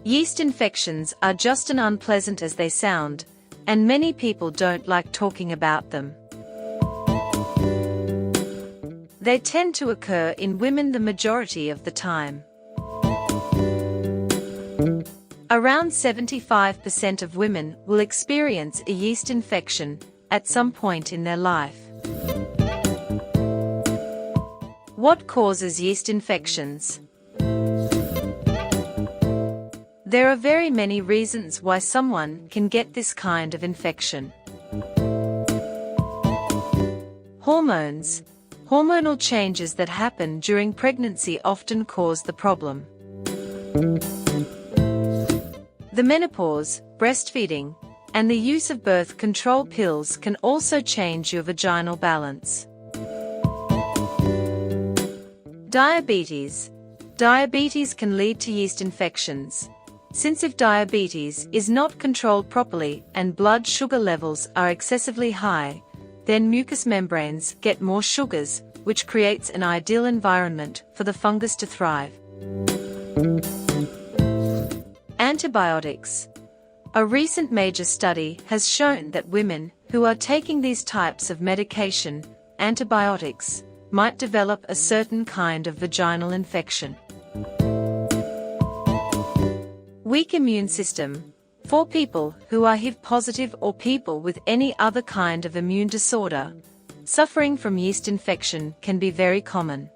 Yeast infections are just as unpleasant as they sound, and many people don't like talking about them. They tend to occur in women the majority of the time. Around 75% of women will experience a yeast infection at some point in their life. What causes yeast infections? There are very many reasons why someone can get this kind of infection. Hormones. Hormonal changes that happen during pregnancy often cause the problem. The menopause, breastfeeding, and the use of birth control pills can also change your vaginal balance. Diabetes. Diabetes can lead to yeast infections. Since if diabetes is not controlled properly and blood sugar levels are excessively high, then mucous membranes get more sugars, which creates an ideal environment for the fungus to thrive. Antibiotics. A recent major study has shown that women who are taking these types of medication, antibiotics, might develop a certain kind of vaginal infection. Weak immune system. For people who are HIV positive or people with any other kind of immune disorder, suffering from yeast infection can be very common.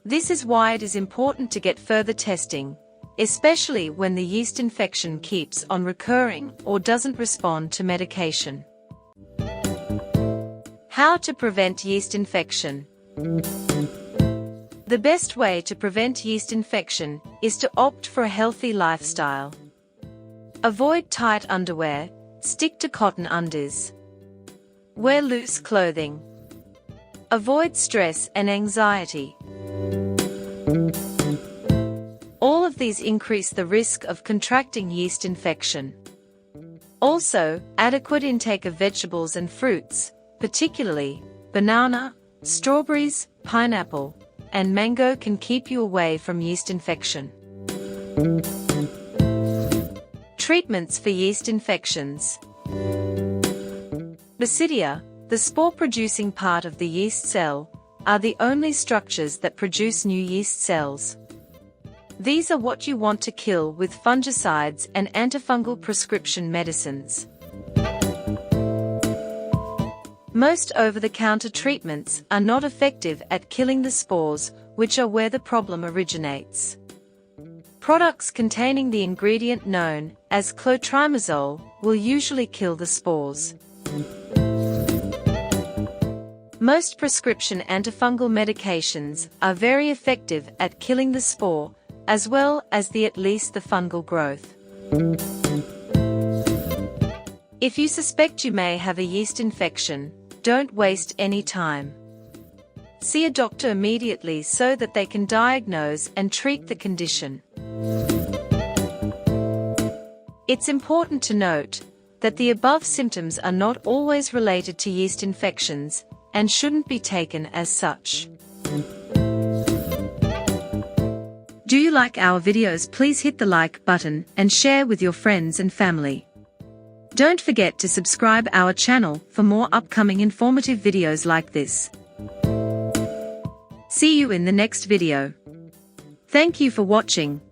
This is why it is important to get further testing, especially when the yeast infection keeps on recurring or doesn't respond to medication. How to prevent yeast infection? The best way to prevent yeast infection is to opt for a healthy lifestyle. Avoid tight underwear, stick to cotton undies. Wear loose clothing. Avoid stress and anxiety. All of these increase the risk of contracting yeast infection. Also, adequate intake of vegetables and fruits, particularly banana, strawberries, pineapple, and mango can keep you away from yeast infection. Treatments for yeast infections. Basidia, the spore-producing part of the yeast cell, are the only structures that produce new yeast cells. These are what you want to kill with fungicides and antifungal prescription medicines. Most over-the-counter treatments are not effective at killing the spores, which are where the problem originates. Products containing the ingredient known as clotrimazole will usually kill the spores. Most prescription antifungal medications are very effective at killing the spore, as well as at least the fungal growth. If you suspect you may have a yeast infection, don't waste any time. See a doctor immediately so that they can diagnose and treat the condition. It's important to note that the above symptoms are not always related to yeast infections and shouldn't be taken as such. Do you like our videos? Please hit the like button and share with your friends and family. Don't forget to subscribe our channel for more upcoming informative videos like this. See you in the next video. Thank you for watching.